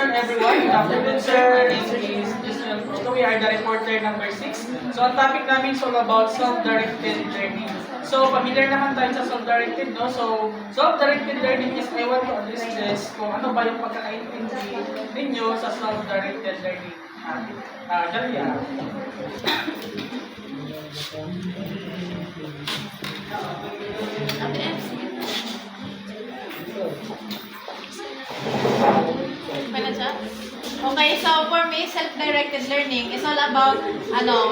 afternoon, everyone. Good afternoon, sir. This is Justin Proto. We are the reporter number 6. So, ang topic namin is all about self-directed learning. So, familiar naman tayo sa self-directed, no? So, self-directed learning is I want to address this kung ano ba yung pagkakaintindi ninyo sa self-directed learning. Dalia. Okay, so for me, self-directed learning is all about,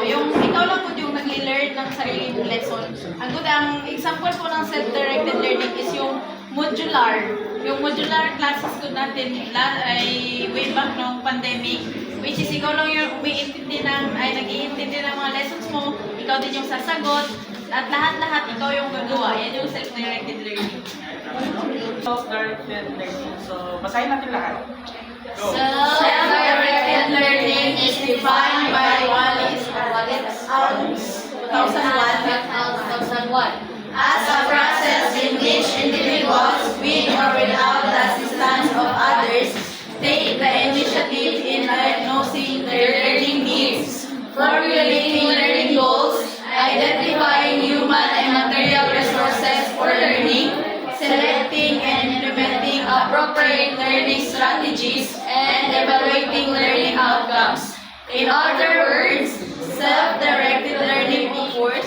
yung ikaw lang po yung nag-learn ng sarili mong lesson. Ang example po ng self-directed learning is yung modular. Yung modular classes ko natin ay way back nung pandemic, which is ikaw lang yung nag-iintindi ng mga lessons mo, ikaw din yung sasagot, at lahat-lahat ikaw yung gagawa. Yan yung self-directed learning. Self-directed learning. So, basahin natin lahat. Go. Self-directed learning is defined by Wallace 2001 as a process in which individuals, with or without the assistance of others, take the initiative in diagnosing their learning needs, formulating learning goals, identifying human and material resources for learning, selecting and implementing appropriate learning strategies, and evaluating learning outcomes. In other words, self-directed learning occurs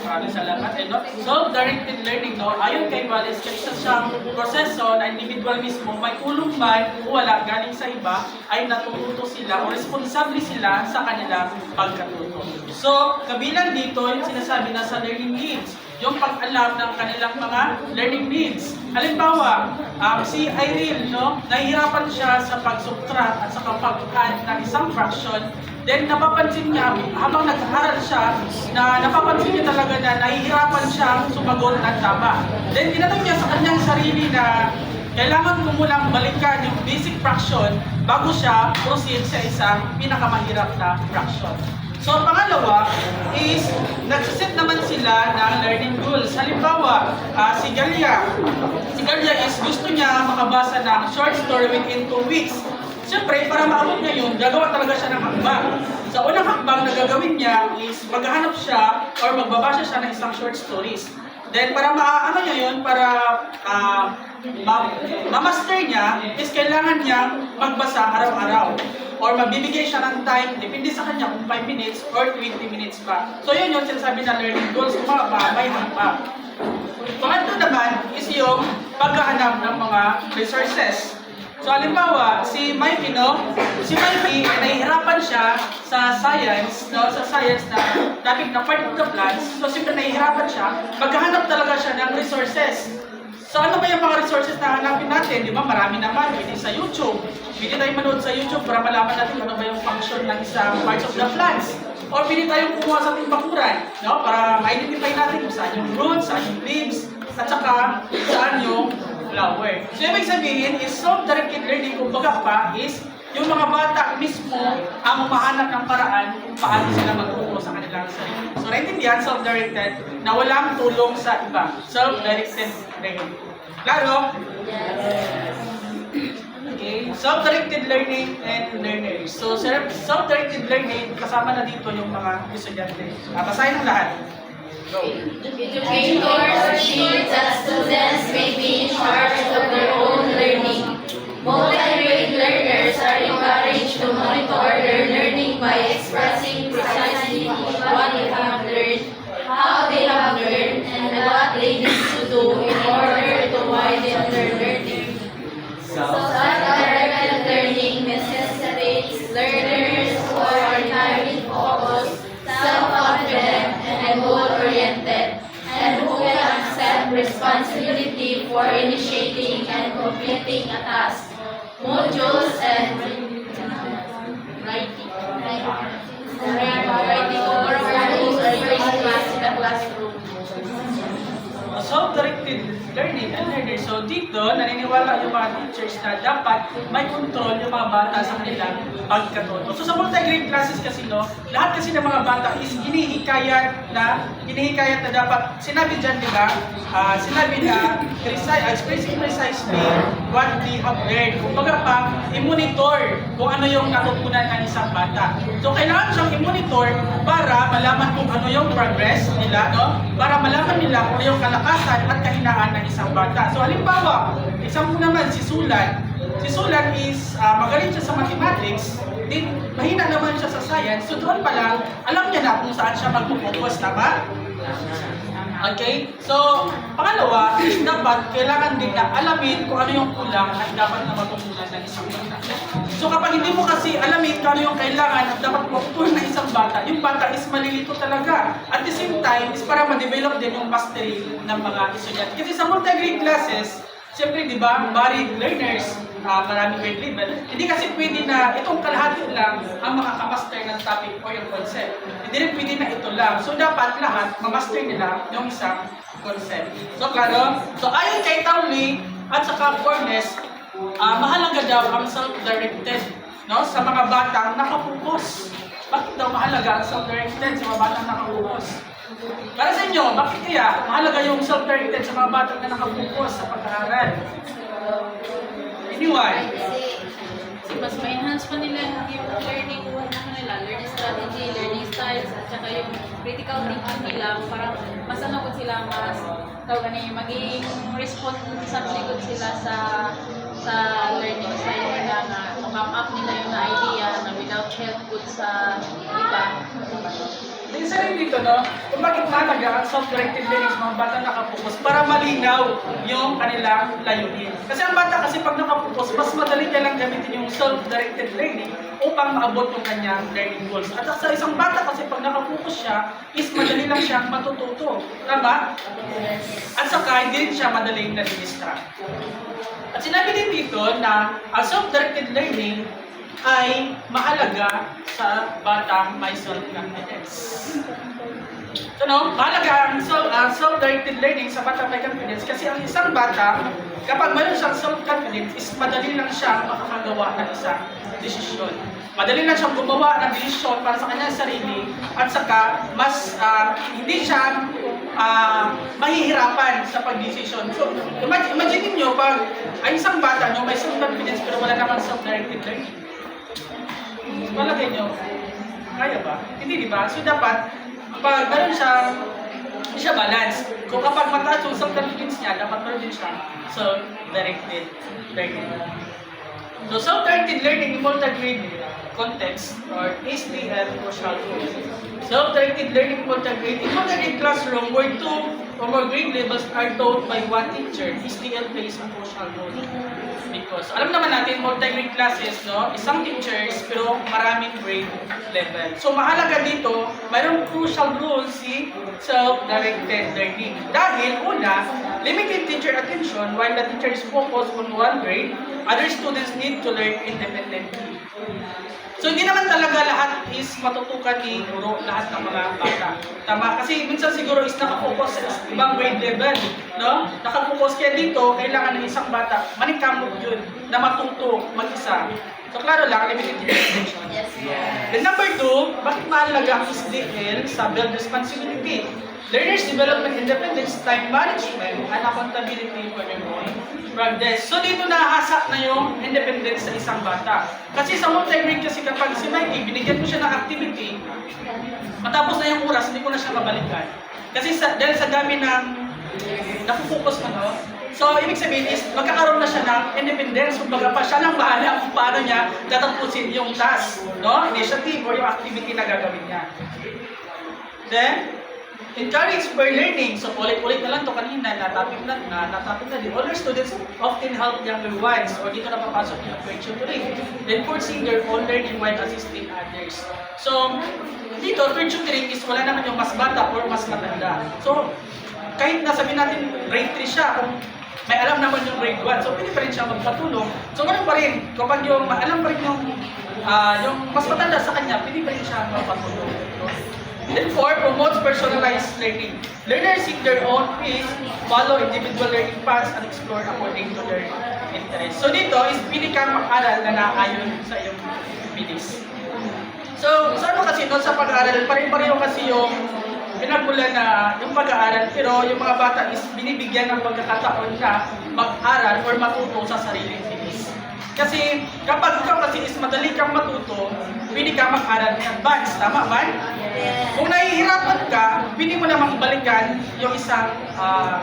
Maraming salamat. Self-directed learning, no? Ayon kay Wallace, isa siyang proseso na individual mismo may tulong man o wala galing sa iba ay natututo sila o responsable sila sa kanilang pagkatuto. So, kabilang dito yung sinasabi na sa learning needs, yung pag-alam ng kanilang mga learning needs. Halimbawa, si Irene, no, nahihirapan siya sa pag-subtract at sa pag-add ng isang fraction. Then napapansin niya, habang nag-aaral siya, na napapansin niya talaga na nahihirapan siyang sumagot ng tama. Then tinanong niya sa kanyang sarili na kailangan ko munang balikan yung basic fraction bago siya proceed sa isang pinakamahirap na fraction. So, pangalawa is, nagsiset naman sila ng learning goals. Halimbawa, si Galia is gusto niya makabasa ng short story within 2 weeks. Siyempre, para maabot niya yun, gagawa talaga siya ng hakbang. Sa unang hakbang na gagawin niya is maghahanap siya or magbabasa siya ng isang short stories. Then, para maano niya yun, para ma-master niya, is kailangan niya magbasa araw-araw. Or mabibigay siya ng time, depende sa kanya kung 5 minutes or 20 minutes pa. So yun yung sinasabi na learning goals, kung may hakbang. Pangatlo naman is yung paghahanap ng mga resources. So halimbawa, si Mikey, nahihirapan siya sa science, no? Sa science na topic na part of the plants. So siyempre nahihirapan siya, maghahanap talaga siya ng resources. So ano ba yung mga resources na hanapin natin? Di ba? Marami naman. Pwede sa YouTube. Pwede tayo manood sa YouTube para malaman natin ano ba yung function ng isang parts of the plants. Or pwede tayong kumuha sa ating bakuran, no? Para ma-identify natin kung saan yung roots, saan yung leaves, at saka saan yung flower. So ibig sabihin is self-directed learning, kumbaga pa, is yung mga bata mismo ang mahanap ng paraan kung paano sila magturo sa kanilang sarili. So naintindihan, self-directed, na walang tulong sa iba. Self-directed learning. Klaro? Okay. Self-directed learning and learners. So self-directed learning, kasama na dito yung mga estudyante. Basahin ang lahat. Go. Educators see that students may be in charge of their own learning. Multi-grade learners are encouraged to monitor their learning by expressing precisely what they have learned, how they have learned, and what they need to do in order to widen their learning. Self-directed learning necessitates learners who are entirely focused, self-confident, and goal-oriented, and who can accept responsibility for initiating and completing a task. Modules and writing over modules are used in the classroom. self-directed learning and learning. So dito, naniniwala yung mga teachers na dapat may control yung mga bata sa kanilang pagkatuto. So sa multi-grade classes kasi, no, lahat kasi ng mga bata is hinihikayat na dapat, sinabi dyan, di ba? Sinabi na, expressing precisely what they have learned. Kumbaga pa, i-monitor kung ano yung natutunan ng isang bata. So kailangan siyang i-monitor para malaman kung ano yung progress nila, no? Para malaman nila kung ano yung kalakasan at kahinaan ng isang bata. So halimbawa, example naman si Sulan. Si Sulan is magaling siya sa mathematics, din mahina naman siya sa science. So doon pa lang, alam niya na kung saan siya magpo-focus, tama? Okay? So, pangalawa, is dapat kailangan din na alamin kung ano yung kulang at dapat na matutunan ng isang bata. So kapag hindi mo kasi alamin kung ano yung kailangan at dapat matutunan ng isang bata, yung bata is malilito talaga. At the same time, is para ma-develop din yung mastery ng mga estudyante. Kasi sa multi-grade classes, siyempre, di ba, varied learners, maraming grade level, hindi kasi pwede na itong kalahati lang ang makakamaster ng topic o yung concept. Hindi rin pwede na ito lang. So, dapat lahat, mamaster nila yung isang concept. So, klaro? So, ayon kay Townley at saka Fornes, mahalaga daw ang self-directed, no, sa mga batang nakapokus. Bakit daw mahalaga ang self-directed sa mga batang nakapokus? Para sa inyo, bakit kaya mahalaga yung self-directed sa mga batang na nakapokus sa pag-aaral? Anyway, Kasi mas ma-enhance pa nila yung learning learning strategy, learning styles, at saka yung critical thinking nila para mas ano kung sila mas maging responsible sila sa learning style nila na come up nila yung idea na without help good sa iba. isa rin dito, no, kung bakit mahalaga ang self-directed learning sa mga bata nakapokus para malinaw yung kanilang layunin. Kasi ang bata kasi pag nakapokus, mas madali niya lang gamitin yung self-directed learning upang maabot yung kanyang learning goals. At sa isang bata kasi pag nakapokus siya, is madali lang siyang matututo. Tama? At saka, hindi rin siya madaling na-distract. At sinabi din dito na ang self-directed learning ay mahalaga sa batang may self-confidence. So, no, mahalaga ang self-directed learning sa batang may confidence kasi ang isang bata, kapag mayroon siyang self-confidence, is madali lang siya makakagawa ng isang desisyon. Madali lang siyang gumawa ng desisyon para sa kanyang sarili at saka mas hindi siya mahihirapan sa pag-desisyon. So, imagine niyo pag ang isang bata may self-confidence pero wala naman self-directed learning. Malagay nyo, kaya ba? Hindi, di ba? So dapat, pag meron hindi siya balance. Kung kapag mataas yung self-confidence niya, dapat meron din siya self-directed learning. So self-directed learning in multi-grade context or SDL crucial role. Self-directed learning in multi-grade classroom where 2 or more grade levels are taught by one teacher, SDL plays a crucial role. Because alam naman natin, multi-grade classes, no, isang teachers pero maraming grade level. So mahalaga dito, mayroong crucial role si self-directed learning. Dahil una, limited teacher attention while the teacher is focused on one grade, other students need to learn independently. So hindi naman talaga lahat is matutukan ni guro, lahat ng mga bata. Tama? Kasi minsan siguro is nakafocus sa ibang grade level, no? Nakafocus kaya dito, kailangan ng isang bata, manikamot yun, na matuto mag-isa. So klaro lang, limited attention. Yes. Then number 2, bakit mahalaga ang SDL sa build responsibility? Learners development independence, time management, and accountability for their own progress. So dito nahasa na yung independence sa isang bata. Kasi sa multi-grade kasi kapag si Mikey, binigyan ko siya ng activity, matapos na yung oras, hindi ko na siya mabalikan. Kasi dahil sa dami ng nakupokus mo, no? So ibig sabihin is, magkakaroon na siya ng independence, kumbaga pa siya lang bahala kung paano niya tatapusin yung task, no? Initiative or yung activity na gagawin niya. Then, encourage peer learning. So, ulit-ulit na lang to kanina, natapik na din. Older students often help younger ones or dito na papasok yung peer tutoring. Then, foresee their own learning while assisting others. So, dito, peer tutoring is wala naman yung mas bata or mas matanda. So, kahit nasabihin natin grade 3 siya, kung may alam naman yung grade 1, so pwede pa rin siya magpatulong. So, ganun pa rin, kapag yung alam pa rin yung mas matanda sa kanya, pwede pa rin siya magpatulong. Then 4, promotes personalized learning. Learners seek their own pace, follow individual learning paths, and explore according to their interests. So dito is pili kang mag-aral na naayon sa iyong bilis. So, sa ano kasi doon sa pag-aaral, pare-pareho kasi yung pinagmulan na yung pag-aaral, pero yung mga bata is binibigyan ng pagkakataon na mag-aral or matuto sa sariling bilis. Kasi kapag ikaw kasi is madali kang matuto, pwede kang mag-aral in advance, tama ba? Kung nahihirapan ka, pwede mo namang balikan yung isang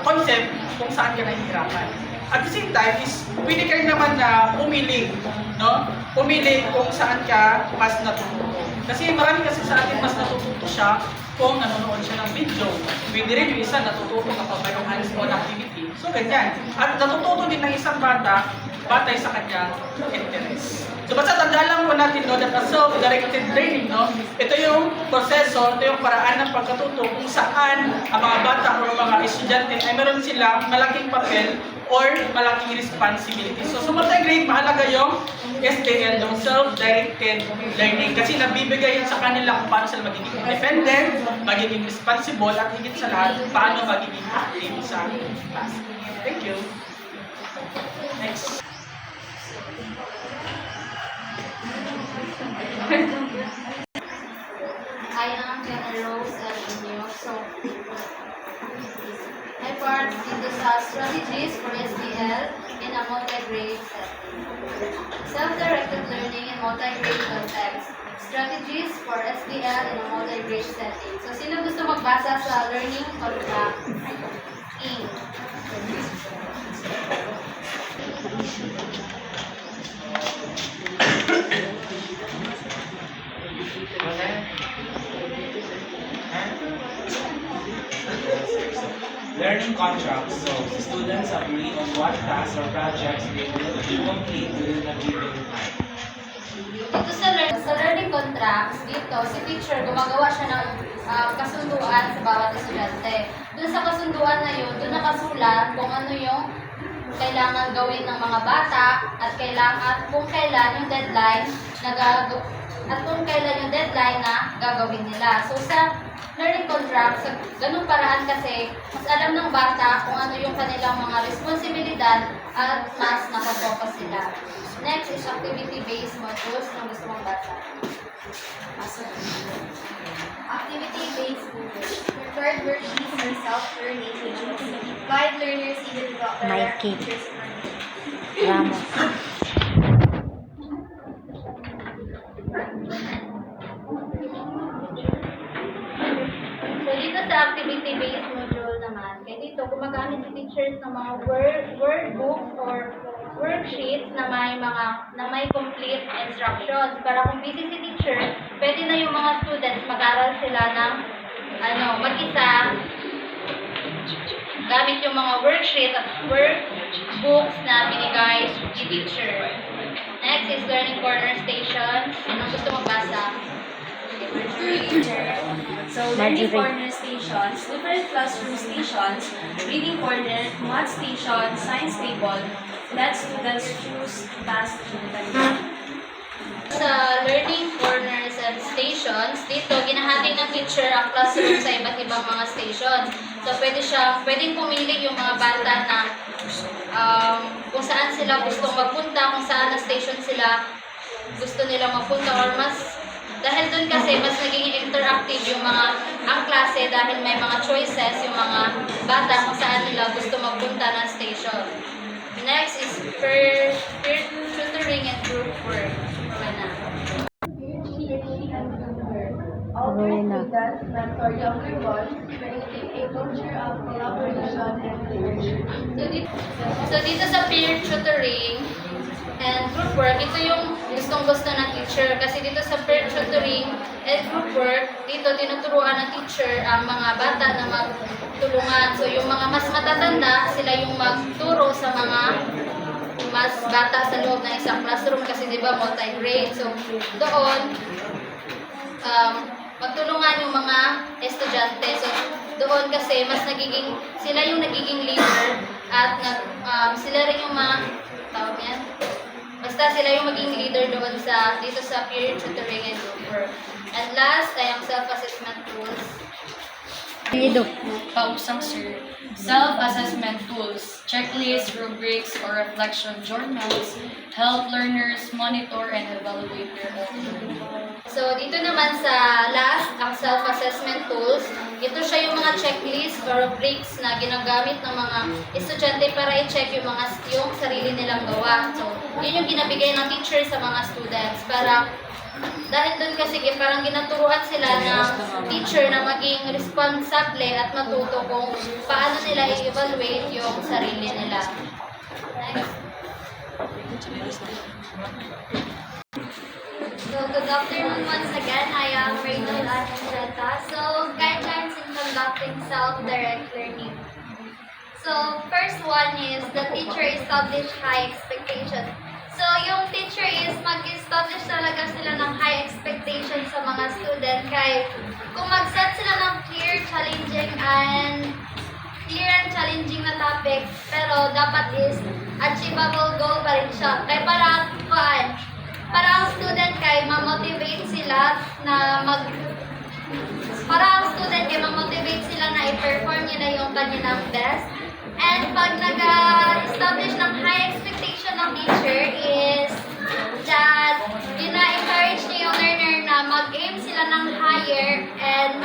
concept kung saan ka nahihirapan. At the same time is pwede ka rin naman na pumili, no? Pumili kung saan ka mas natututo. Kasi marami kasi sa atin mas natututo siya kung nanonood siya ng video. Pwede rin yung isa natututo kapag mayroong hands-on activity. So ganyan. At natututo din ng isang bata batay sa kanyang interest. So basta tandaan lang po natin no, that self-directed learning, no? Ito yung proseso, ito yung paraan ng pagkatuto kung saan ang mga bata o mga estudyante ay meron silang malaking papel or malaking responsibility. So sa multi-grade, mahalaga yung SDL, yung self-directed learning. Kasi nabibigay yun sa kanila kung paano sila magiging independent, magiging responsible, at higit sa lahat, paano magiging active sa class. Thank you. Next. I am Jenna Rose Avenue. So, my part is strategies for SDL in a multi-grade setting. Self-directed learning in multi-grade context. Strategies for SDL in a multi-grade setting. So, sino gusto magbasa sa learning contract? Inc. Learning contracts. So, students agree on what tasks or projects they will complete within a given time. Dito sa learning contracts, dito si teacher gumagawa siya ng kasunduan sa bawat estudyante. Doon sa kasunduan na yun, doon nakasulat kung ano yung kailangan gawin ng mga bata at kung kailan yung deadline na gagawin nila. So sa learning contract, sa ganung paraan kasi, mas alam ng bata kung ano yung kanilang mga responsibilidad at mas nakafocus sila. Next is activity-based modules ng gusto mong bata. Activity-based modules. Preferred worksheets and self-learning modules. Guide learners even without direct Mikey. teachers. Ramos. So dito sa activity-based module naman, kaya dito gumagamit si teachers ng mga workbooks or worksheets na may complete instructions para kung busy si teacher, pwede na yung mga students mag-aral sila ng mag-isa gamit yung mga worksheet at workbooks na binigay ni teacher. Next is learning corner stations. Anong gusto magbasa? So, learning corner stations, different classroom stations, reading corner, math station, science table. Let students choose task independently. Sa learning corners and stations, dito ginahati ng teacher ang classroom sa iba't ibang mga stations. So pwedeng pumili yung mga bata na kung saan sila gustong magpunta, kung saan na station sila gusto nila mapunta or dahil doon kasi mas naging interactive yung ang klase dahil may mga choices yung mga bata kung saan nila gusto magpunta ng station. Next is peer tutoring and group work. All students mentor younger ones, creating a culture of collaboration and leadership. So dito sa peer tutoring and group work, ito yung gustong-gusto ng teacher. Kasi dito sa peer tutoring and group work, dito tinuturuan ng teacher ang mga bata na magtulungan. So yung mga mas matatanda, sila yung magturo sa mga mas bata sa loob ng isang classroom kasi di ba multi-grade. So doon, magtulungan yung mga estudyante. So doon kasi mas sila yung nagiging leader at sila rin yung tawag yan. Basta sila yung maging leader doon dito sa peer tutoring and group work. And last ay ang self-assessment tools. Pausang sir. Self-assessment tools, checklists, rubrics, or reflection journals help learners monitor and evaluate their own learning. So, dito naman sa last, ang self-assessment tools, ito siya yung mga checklist or rubrics na ginagamit ng mga estudyante para i-check yung sarili nilang gawa. So, yun yung ginabigay ng teacher sa mga students para dahil doon kasi parang ginaturuan sila ng teacher na maging responsable at matuto kung paano nila i-evaluate yung sarili nila. Next. So, good afternoon once again. I am Rachel Anaceta. So, guidelines in conducting self-direct learning. So, first one is the teacher establish high expectations. So, yung teacher is mag-establish talaga sila ng high expectations sa mga student. Kaya kung mag-set sila ng clear and challenging na topic, pero dapat is achievable goal pa rin siya. Kaya para ang student kay ma-motivate sila na ma-motivate sila na i-perform nila yung kanilang best. And pag nag-establish ng high expectation ng teacher is that encourage niya yung learner na mag-aim sila ng higher and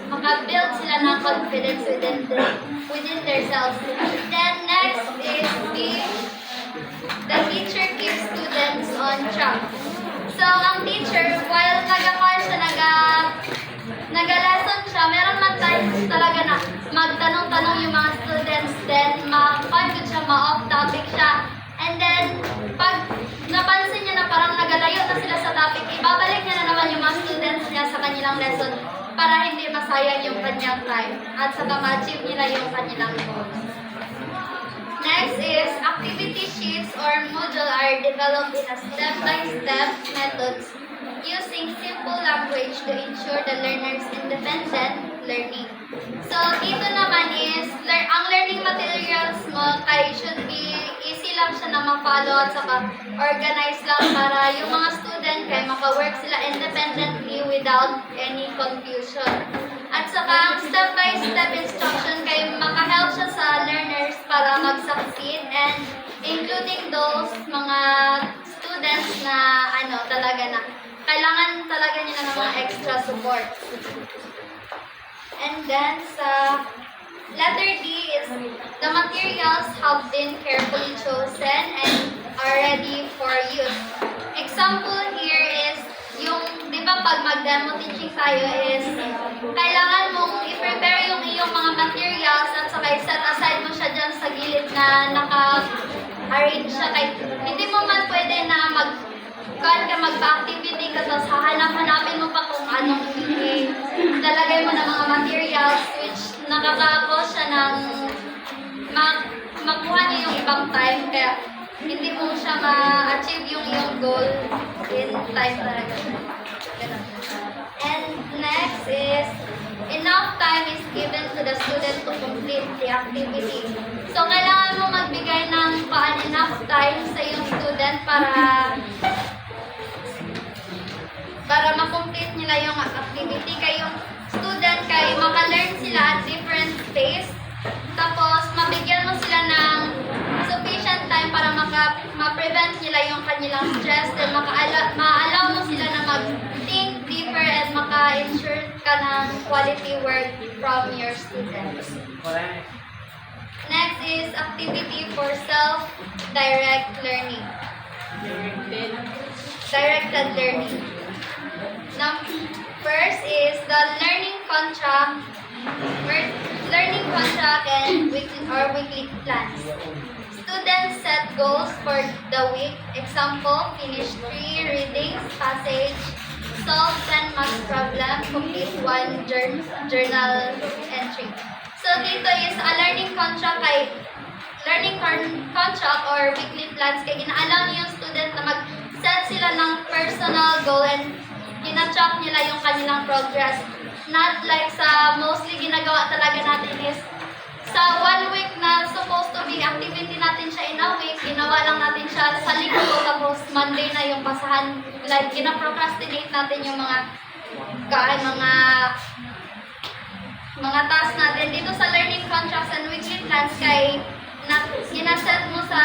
maka-build sila ng confidence within themselves. Then next is the teacher keeps students on track. So ang teacher, while nag-lesson siya, meron man times talaga na magtanong-tanong yung mga students, then ma-confuse siya, ma-off topic siya. And then, pag napansin niya na parang nagalayo na sila sa topic, ibabalik niya na naman yung mga students niya sa kanilang lesson para hindi masayang yung kanyang time at saka ma-achieve nila yung kanilang goals. Next is activity sheets or module are developed in a step-by-step methods using simple language to ensure the learner's independent learning. So, dito naman is, ang learning materials mo should be easy lang siya na ma-follow at saka organized lang para yung mga student kay maka-work sila independently without any confusion. At saka ang step-by-step instruction kay maka-help siya sa learners para mag-succeed and including those mga students na kailangan talaga nila ng mga extra support. And then sa letter D is the materials have been carefully chosen and are ready for use. Example here is yung, di ba pag mag-demo teaching tayo is kailangan mong i-prepare yung iyong mga materials at saka set aside mo siya dyan sa gilid na naka-arrange siya. Hindi mo man pwede na magpa-activity ka tapos hahanap-hanapin mo pa kung anong ilalagay mo ng mga materials which nakaka-cause siya ng makuha niyo yung ibang time kaya hindi mo siya ma-achieve yung iyong goal in time talaga. And next is enough time is given to the student to complete the activity. So kailangan mo magbigay ng enough time sa iyong student para ma-complete nila yung activity. Kay yung student, kay maka-learn sila at different pace. Tapos, mabigyan mo sila ng sufficient time para ma-prevent nila yung kanilang stress. Then, ma-allow mo sila na mag-think deeper and maka-ensure ka ng quality work from your students. Next is activity for self-direct learning. Directed learning. Now, first is the learning contract and weekly plans. Students set goals for the week. Example, finish 3 readings, passage, solve 10 math problem, complete 1 journal entry. So dito is a learning contract or weekly plans kaya ginaallow niyo yung student na mag-set sila ng personal goal and gina-track nila yung kanilang progress. Not like sa mostly ginagawa talaga natin is sa 1 week na supposed to be activity natin siya in a week, ginawa lang natin siya sa linggo tapos Monday na yung basahan. Like, gina-procrastinate natin yung mga mga task natin. Dito sa learning contracts and weekly plans kay ginaset mo sa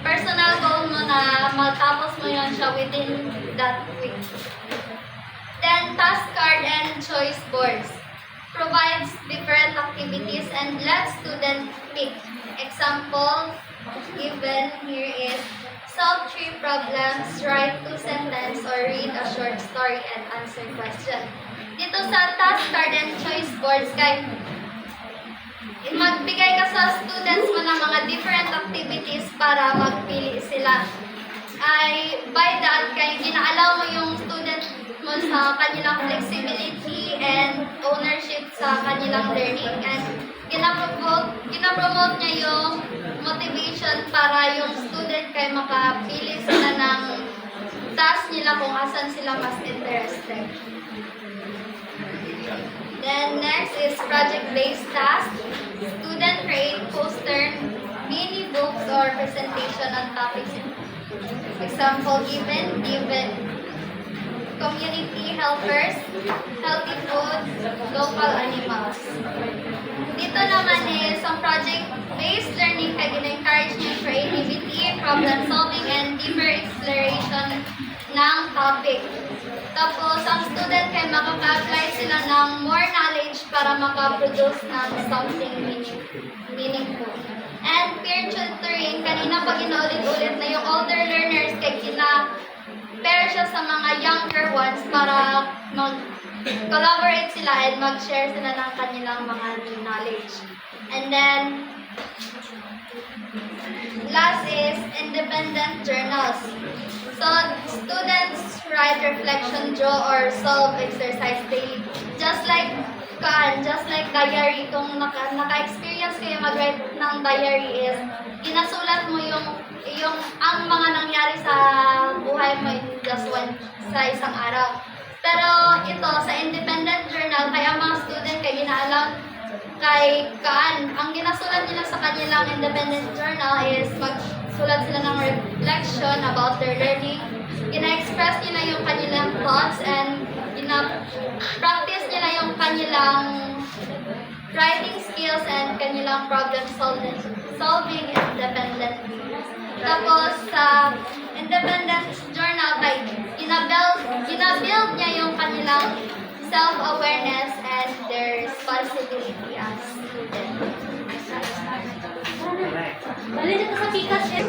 personal goal mo na matapos mo yun siya within that week. Then, task card and choice boards provides different activities and let students pick. Example given here is solve 3 problems, write 2 sentences, or read a short story and answer question. Dito sa task card and choice boards, kay magbigay ka sa students mo ng mga different activities para magpili sila. Ay, by that, kay ginaalaw mo yung student mo sa kanilang flexibility and ownership sa kanilang learning. And ginapromote niya yung motivation para yung student kay makapili sila ng task nila kung asan sila mas interested. Then next is project-based task. Student create poster, mini books, or presentation on topics. Example given community helpers, healthy food, local animals. Dito naman is ang project-based learning kaya gina-encourage niya creativity, problem solving, and deeper exploration ng topic. Tapos, ang student kaya makaka-apply sila ng more knowledge para makaproduce ng something meaningful. And peer tutoring, kanina pag inaulit-ulit na yung older learners kaya pair siya sa mga younger ones para mag-collaborate sila and mag-share sila ng kanilang mga knowledge. And then, last is independent journals. So, students write reflection, draw, or solve exercise daily. Just like diary, kung naka-experience kayo mag-write ng diary is, ginasulat mo ang mga nangyari sa buhay mo in sa isang araw. Pero ito, sa independent journal, kaya ang mga student kay ginaalam ang ginasulat nila sa kanilang independent journal is magsulat sila ng reflection about their learning. Gina-express nila yung kanilang thoughts and practice nila yung kanilang writing skills and kanilang problem solving independently. Tapos sa independent journal, gina-build niya yung kanilang self-awareness and their responsibility as students. Balik dito sa pikas eh.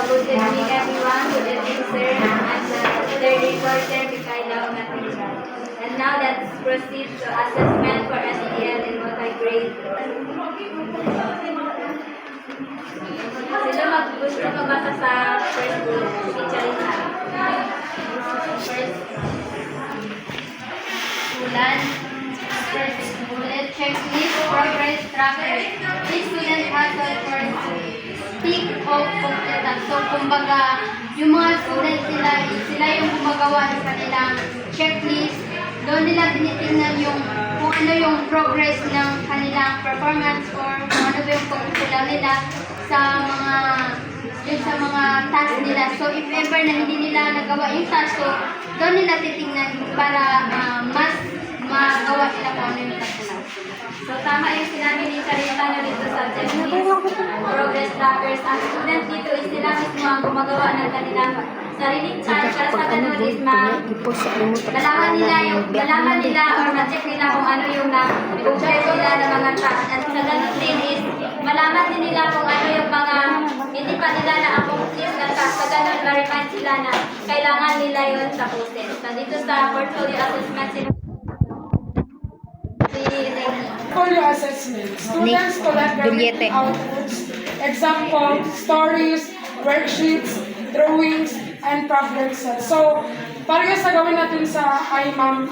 Good evening everyone, good evening sir. I'm the third reporter, Mikaela Matija. And now let's proceed to assessment for SEL in multi-grade. Sino gusto magbasa sa first group? Teacher Ina. First, Ulan. First, bullet checklist, progress tracker. Each student has a first tick of completion. So, kumbaga, yung mga students sila yung gumagawa ng kanilang checklist. Doon nila tinitingnan kung ano yung progress ng kanilang performance or kung ano ba yung pagkukulang nila sa mga task nila. So, if ever na hindi nila nagawa yung task, so, doon nila titingnan para mas magawa nila kung ano yung task nila. So, tama yung sinabi ni Charita dito sa checklist, progress trackers. Ang student dito is nila mismo ang gumagawa ng kanilang sariling task para sa ganun is malaman nila or ma-check nila kung ano yung na-progress nila ng mga task. At sa ganun din is malaman din nila kung ano yung mga hindi pa nila na-accomplish na task. Sa ganun, ma-remind sila na kailangan nila yun sa process. So, dito sa portfolio assessment, Portfolio assessment. Students collect their outputs, example, stories, worksheets, drawings, and problem sets. So, parehas sa gawin natin sa Ma'am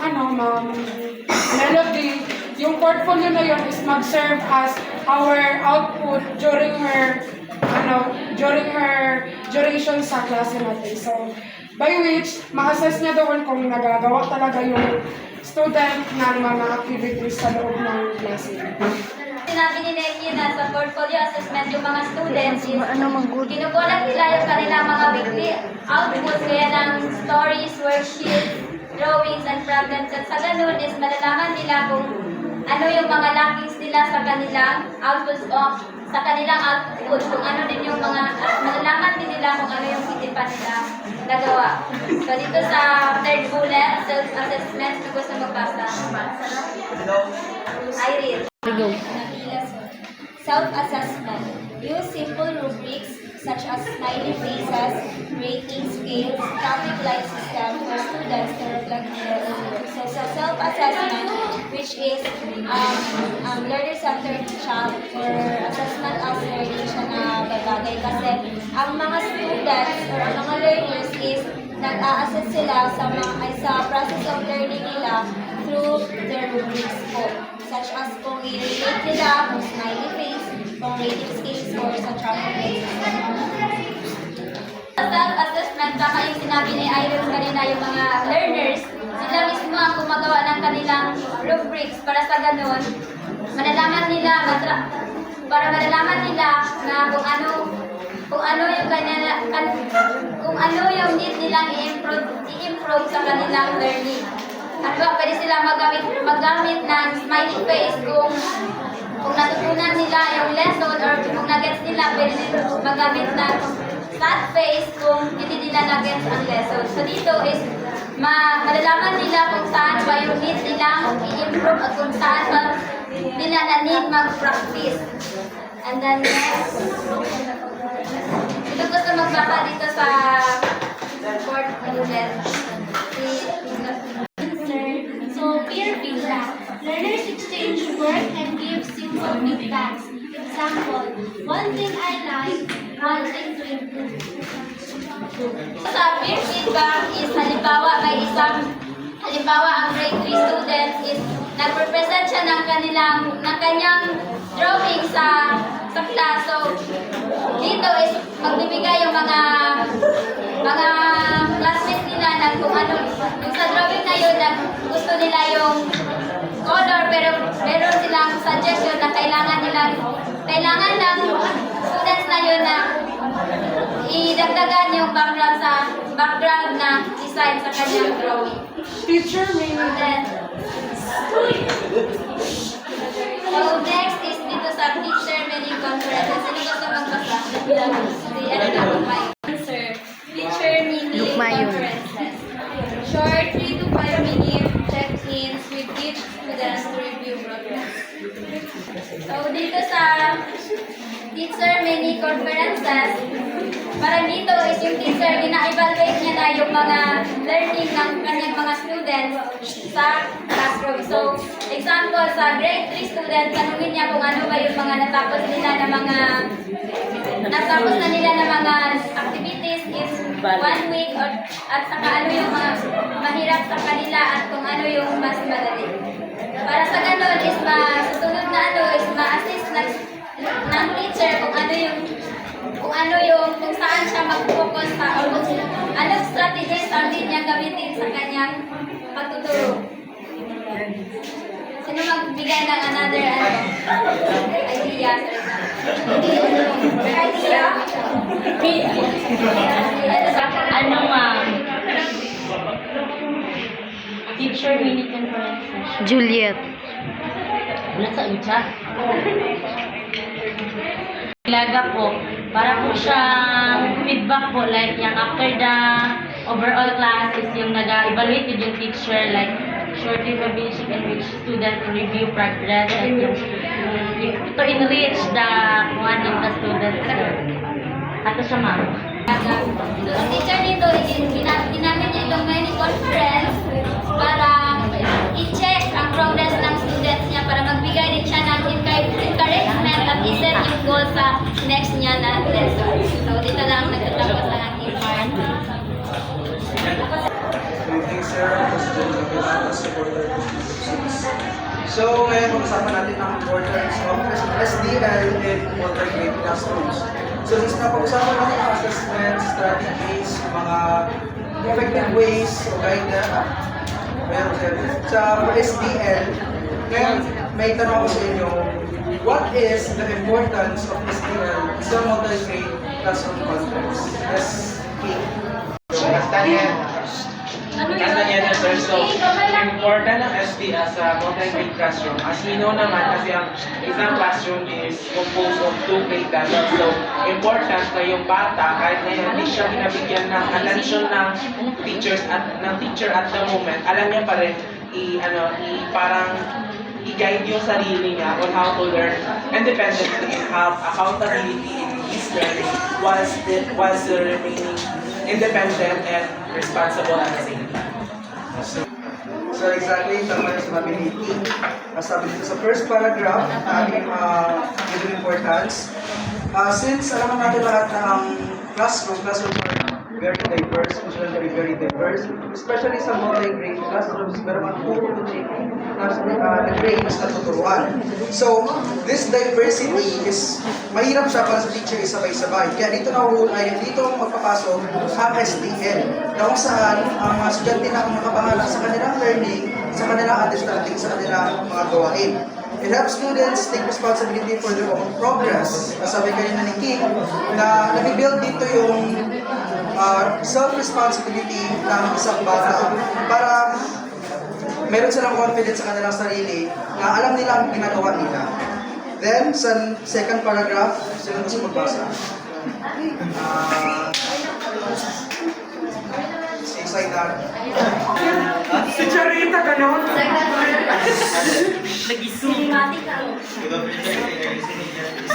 Melody, yung portfolio na yun is mag-serve as our output during her duration sa klase natin. So, by which, ma-assess niya doon kung nagagawa talaga yung student ng mga activities sa loob ng klase. sinabi ni Neki na sa portfolio assessment yung mga students is mag-good? kinukulat nila yung kanilang mga weekly outputs kaya ng stories, worksheets, drawings, and problems. At sa ganun is malalaman nila kung ano yung mga lackings nila sa kanilang outputs o sa kanilang output, kung ano din yung mga, at malalaman din nila kung ano yung hindi pa nila nagawa. So dito sa third bullet, self-assessment, kung gusto magbasa. Irene. Go. Self-assessment. Use simple rubrics such as smiley faces, rating scales, traffic light system for students to reflect their own work. So sa self-assessment, which is learner-centered siya for assessment as learning siya na bagay. Kasi ang mga students or ang mga learners is nag-a-assess sila sa process of learning nila through their rubrics po. Such as kung i-relate nila, kung smiley face, kung rating scales, or sa traffic light system. Sa self-assessment, baka yung sinabi ni Iron kanina, yung mga learners, sila mismo ang gumagawa ng kanilang rubrics para sa ganun, malalaman nila, para malalaman nila na kung ano yung kung ano yung need nilang i-improve sa kanilang learning. At ba, pwede sila magamit ng smiley face kung natutunan nila yung lesson or kung na-gets nila, pwede nila magamit ng sad face kung hindi nila na-gets ang lesson. So dito is malalaman nila kung saan ba yung need nilang i-improve at kung saan ba nila na need mag-practice. And then next, ito gusto magbasa dito sa fourth bullet. So, peer feedback. Learners exchange work and give simple feedbacks. Example, one thing I like, one thing to improve. Sa peer feedback is halimbawa ang grade 3 students is nag-represent siya ng kanyang drawing sa class. So, dito is magbibigay yung mga classmates nila ng kung ano, yung sa drawing na yun, gusto nila yung color, pero meron silang suggestion na kailangan ng students na yun na idagdagan yung background na design sa kanyang drawing. Teacher, may So next is dito sa teacher mini conference. Sino gusto magbasa? Answer. Teacher mini conferences. Short 3 to 5 minute check-ins with each student to review progress. So dito sa teacher mini conferences, parang dito is yung teacher, gina-evaluate niya na yung mga learning ng kanyang mga students sa classroom. So, example, sa grade 3 student, tanungin niya kung ano ba yung mga natapos na nila na mga activities in 1 week at saka ano yung mga mahirap sa kanila at kung ano yung mas madali. Para sa ganun is susunod na is ma-assist ng teacher kung saan siya mag-focus sa or kung anong strategies ang din niya gamitin sa kanyang pagtuturo. Sino magbigay ng another idea? Ano ma'am? Teacher mini conferences. Juliet. Wala sa chat. Ilaga po, para po siyang feedback po, like yung after the overall class is yung nag-evaluate yung teacher, like short evaluation in which student review progress, like yung to enrich the one of the students. Ato siya ma'am. So, ang teacher dito, ginamit niya itong mini conference para i-check ang progress ng students niya para magbigay din siya ng encouragement at i-set yung goal sa next niya na lesson. So, dito lang nagtatapos ang aking part. So, ngayon pag-usapan natin ang importance of SDL in multi-grade classrooms. So, since napag-usapan natin ang assessment, strategies, mga effective ways to guide sa SDL, ngayon may tanong ako sa inyo, what is the importance of STL sa multi-grade classroom context? Yes, Kate. Yes, sir. So, important ang STL sa multi-grade classroom. As we know naman, kasi ang isang classroom is composed of 2 grade levels. So, important na yung bata, kahit na hindi siya binabigyan ng attention ng teacher at the moment, alam niya pa rin parang i-guide yung sarili niya on how to learn independently and have accountability in his learning while still remaining independent and responsible at the same time. So exactly, tama yung sinabi ni T. Sabi dito sa first paragraph, ating giving importance. Since alam natin lahat na ang classroom are very diverse, usually very diverse, especially sa multi-grade classrooms, meron ang puro na grades na tuturuan. So, this diversity is, mahirap siya para sa teacher isabay-sabay. Kaya dito magpapasok ang STL, na kung saan ang mga estudyante na makabahala sa kanilang learning, sa kanilang understanding, sa kanilang mga gawain. It helps students take responsibility for their own progress. Sabi kanina ni King, na nabibuild dito yung self-responsibility ng isang bata para meron silang confidence sa kanilang sarili na alam nila ang ginagawa nila. Then, sa second paragraph, sino gusto magbasa? Si Saidan. Si Charita, gano'n?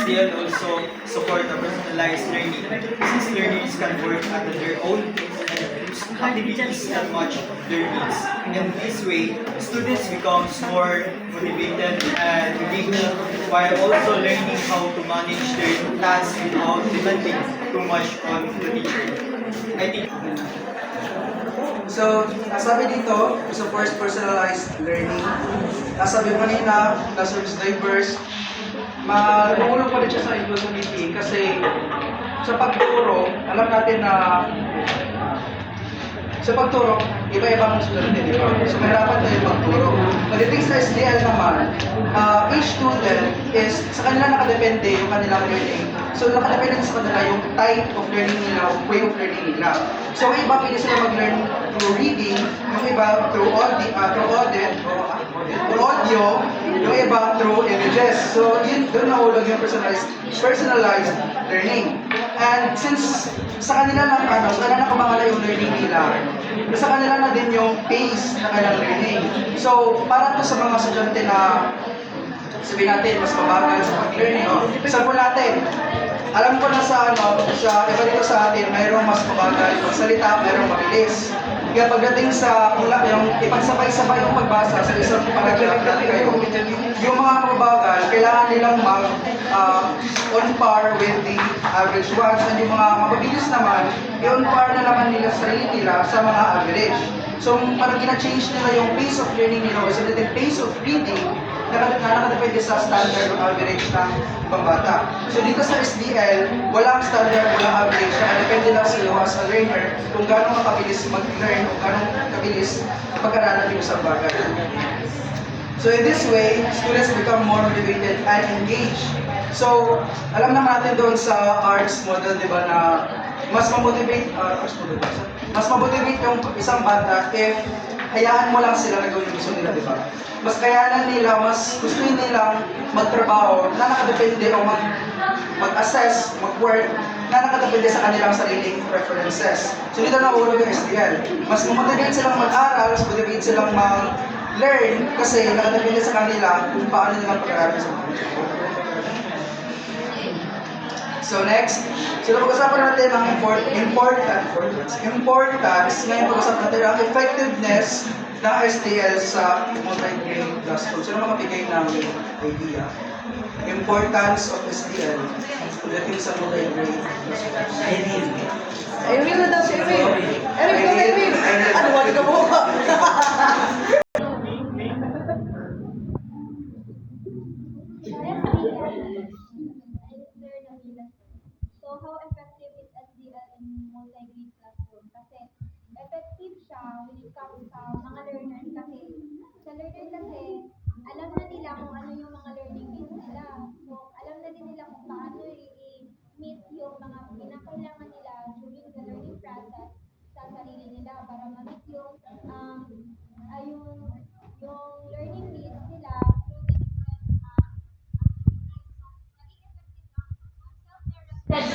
STL also support a personalized learning. Since learners can work at their own pace and use activities that match their needs. In this way, students become more motivated and engaged while also learning how to manage their tasks without depending too much on the teacher. I think So, sabi dito, supports personalized learning. Sabi mo kanina, classrooms diverse. Tumulong pa rin siya sa inclusivity kasi sa pagturo, alam natin na sa pagturo, iba-ibang estudyante, di ba? So, mahirapan tayo magturo. Pagdating sa SDL naman, each student is, sa kanila nakadepende yung kanilang learning. So, nakadepende sa kanila yung type of learning nila, way of learning nila. So, yung iba, pwede sila mag-learn through reading, yung iba through audio, yung iba through images. So, yun, doon nahulog yung personalized learning. And since sa kanila lang, sa kanila nakabangal yung learning nila, sa kanila na din yung pace na kanilang learning. So, para to sa mga estudyante na sabihin natin, mas mabagal sa pag-learning. Example natin, alam ko na sa iba dito sa atin, mayroong mas mabagal magsalita, mayroong mabilis. Kaya pagdating sa yung ipagsabay-sabay yung pagbasa sa isang paragraph natin kayo, yung mga mabagal, kailangan nilang on par with the average ones, and yung mga mabilis naman, i-on par na naman nila sa sarili nila sa mga average. So, parang gina-change nila yung pace of learning nila, kasi the pace of reading, nakadepende sa standard o average ng ibang bata. So dito sa SDL, walang standard, walang average. Depende lang sa iyo as a learner kung gano'ng makabilis mag-learn o gano'ng kabilis pag-aralan yung isang bagay. So in this way, students become more motivated and engaged. So, alam naman natin doon sa arts model, di ba, na mas ma-motivate yung isang bata if hayaan mo lang sila na gawin yung gusto nila, di ba? Mas kayanan nila, mas gusto nilang magtrabaho na nakadepende o mag-assess, mag-work na nakadepende sa kanilang sariling preferences. So dito na ulo yung SDL. Mas motivate silang mag-aral, mas motivate silang mag-learn kasi nakadepende sa kanila kung paano nilang pag-aaral sa mga. So next, pag-usapan natin ang importance, ngayon pag-usapan natin ang effectiveness ng STL sa multi-grade classroom. Sino makapigay ng idea? Importance of STL pagdating sa multi-grade classroom. Irene na daw si Irene. Irene! Ano, wali ka mo ba? So, how effective is SDL in multi-grade classroom? Kasi effective siya when it comes sa mga learners kasi sa learner kasi alam na nila kung ano yung mga learning needs nila. So,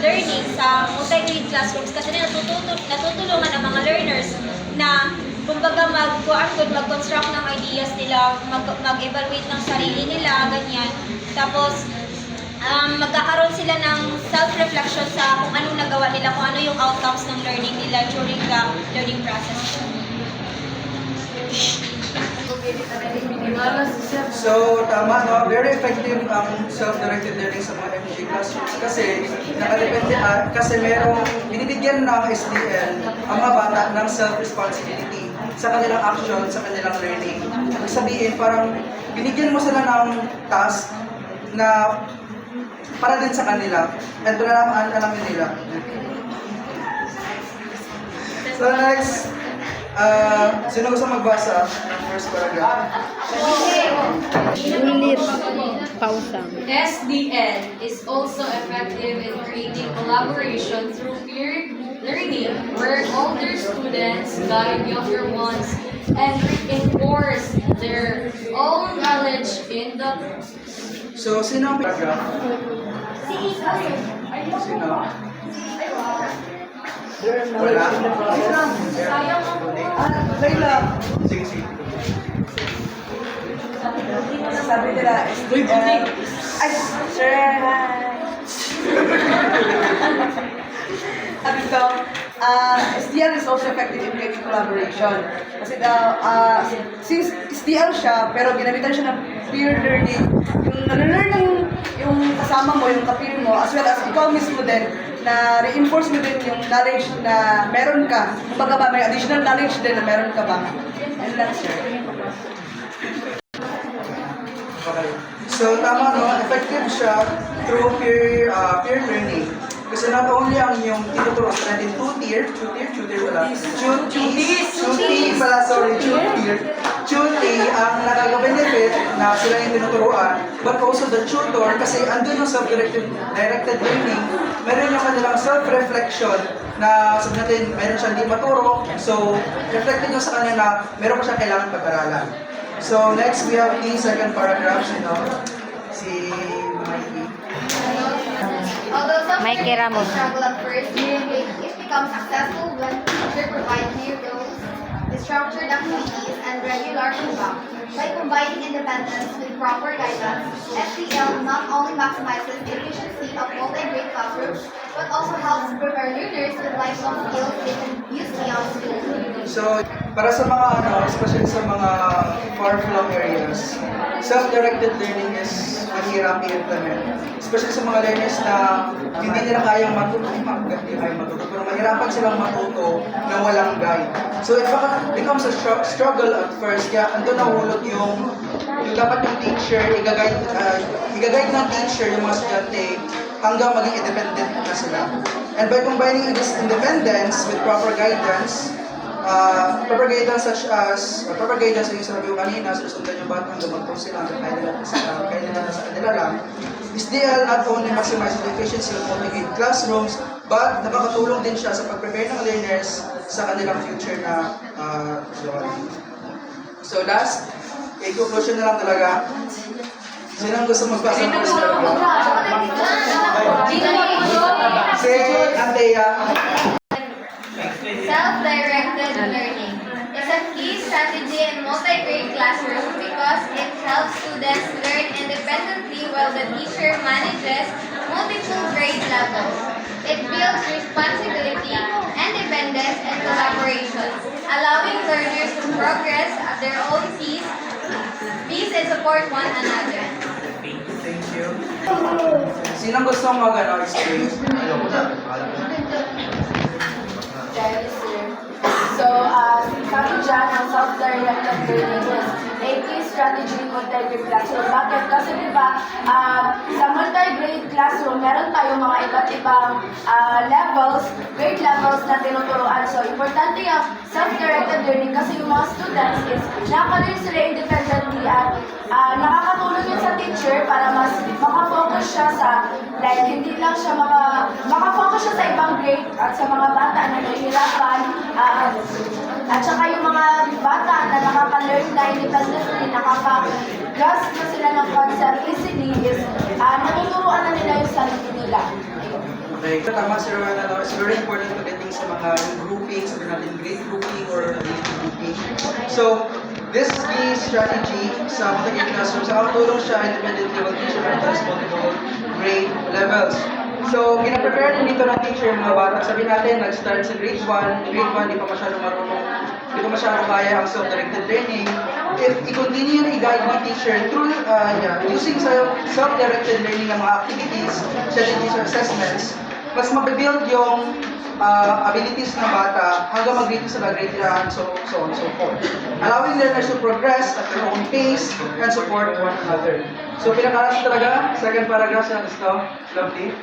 learning sa multi-grade classrooms kasi natutulungan ang mga learners na kumbaga mag-construct ng ideas nila, mag-evaluate ng sarili nila, ganyan. Tapos, magkakaroon sila ng self-reflection sa kung anong nagawa nila, kung ano yung outcomes ng learning nila during the learning process. So, tama, no? Very effective ang self-directed learning sa mga MG classrooms kasi nakadepende kasi merong binibigyan ng SDL ang mga bata ng self-responsibility sa kanilang action, sa kanilang learning. Ibig sabihin, parang binigyan mo sila ng task na para din sa kanila at alamin nila. So next, sino gusto magbasa ng first paragraph? Ulit. Pausa. SDL is also effective in creating collaboration through peer learning, where older students guide younger ones and reinforce their own knowledge in the. So, sino ang paragraph? Sino? Wala? Layla. Sige, sige. Sabi nila, SDL. Ay, sir, hi. Sabi ko, SDL is also effective in creating collaboration. Kasi daw, since SDL siya, pero ginamitan siya ng peer learning, yung nalalearn yung kasama mo, yung kapir mo, as well as ikaw mismo din, na reinforce mo din yung knowledge na meron ka. Kumbaga ba, may additional knowledge din na meron ka ba? And that's sir. Okay. So, tama, no? Effective siya through peer learning. Kasi not only ang yung tinuturo sa natin, two-tier pala. Two-tier pala, sorry, two-tier. Two-tier ang nakaka-benefit na sila yung tinuturuan, but also the tutor, kasi andun yung self-directed learning, meron yung kanilang self-reflection na sabi natin, meron siyang di maturo, so reflected yung sa kanya na meron pa siya kailangan pag-aralan. So next, we have the second paragraph, si Mikey. Although some Mikey students Ramos. struggle at first, it becomes successful when the teacher provides clear goals, structured activities, and regular feedback. By combining independence with proper guidance, SDL not only maximizes the efficiency of multi-grade classrooms, but also helps prepare learners with lifelong skills they can use beyond school. So, para sa mga especially sa mga far-flung areas, self-directed learning is mahirap i-implement. Especially sa mga learners na hindi nila kayang matuto, pero mahirapan silang matuto na walang guide. So, it becomes a struggle at first, kaya andun nahulog yung dapat yung teacher, i-guide ng teacher yung mga estudyante hanggang maging independent na sila. And by combining this independence with proper guidance such as yung sinabi ko kanina, susundan yung bata hanggang mag-post sila hanggang kaya nila sa kanila lang. SDL not only maximizes the efficiency of multi-grade classrooms, but nakakatulong din siya sa pag-prepare ng learners sa kanilang future na learning. So last, conclusion na lang talaga. Sino ang gusto magbasa ng first paragraph? Si Antea. Self-directed learning is a key strategy in multi-grade classrooms because it helps students learn independently while the teacher manages multiple grade levels. It builds responsibility, independence, and collaboration, allowing learners to progress at their own pace and support one another. Thank you. Sino gusto mag-explain? So, sabi dyan, ang self-directed learning is a key strategy in multi-grade classroom. Bakit? Kasi diba, sa multi-grade classroom, meron tayong mga iba't ibang grade levels na tinuturuan. So, importante yung self-directed learning kasi yung mga students is nakaka-learn sila independently at nakakatulong yun sa teacher para mas makafocus siya sa, like, hindi lang siya makafocus siya sa ibang grade at sa mga bata na nahihirapan, at saka yung mga bata na nakaka-learn na independently, nakaka-grasp na sila ng concept easily is natuturuan na nila yung sarili nila. Okay. Tama si Rowena, no? It's very important pagdating sa mga grouping, sabi natin grade grouping or age grouping. So, this key strategy sa multi-grade classroom, sa tulong siya independently while teacher mentors multiple grade levels. So, pinaprepare din dito ng teacher yung mga bata. Sabi natin, nag-start sa grade 1, di pa masyadong marunong, di pa masyadong kaya ang self-directed learning. If i-continue na i-guide ng teacher through using self-directed learning ng mga activities, strategies, or assessments, mas mabibuild yung abilities ng bata hanggang mag-grade sila grade 3 and so on and so forth. Allowing learners to progress at their own pace and support one another. So pinakalas talaga, second paragraph sa gusto, lovely.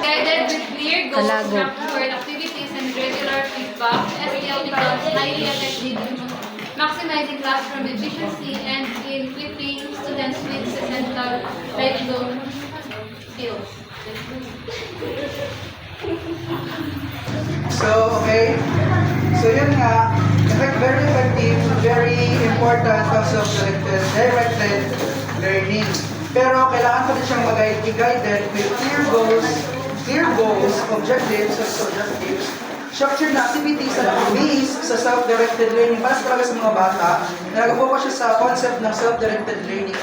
Guided with clear goals, structured activities, and regular feedback, SEL becomes highly effective in maximizing classroom efficiency and in equipping students with essential lifelong skills. So, okay. So, yun nga. Very effective, very important ang self-directed, directed learning. Pero, kailangan pa rin siyang mag-guided with clear goals, objectives, and subjectives, structured na activities na base sa self-directed learning para talaga sa mga bata. Nag-focus siya sa concept ng self-directed learning.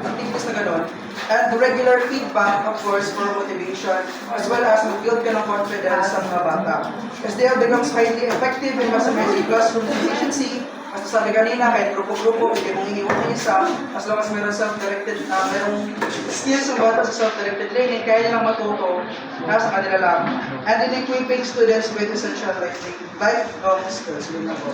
Activities na gano'n. And regular feedback, of course, for motivation, as well as mag-build ka ng confidence sa mga bata. SDL becomes highly effective in maximizing classroom efficiency. As sabi kanina, kahit grupo-grupo, hindi mong iiwan ng isa, as long as mayroong self-directed, mayroong skills ng bata sa self-directed learning, kaya nilang matuto, nasa kanila lang. And in equipping students with essential life skills. Yun na po.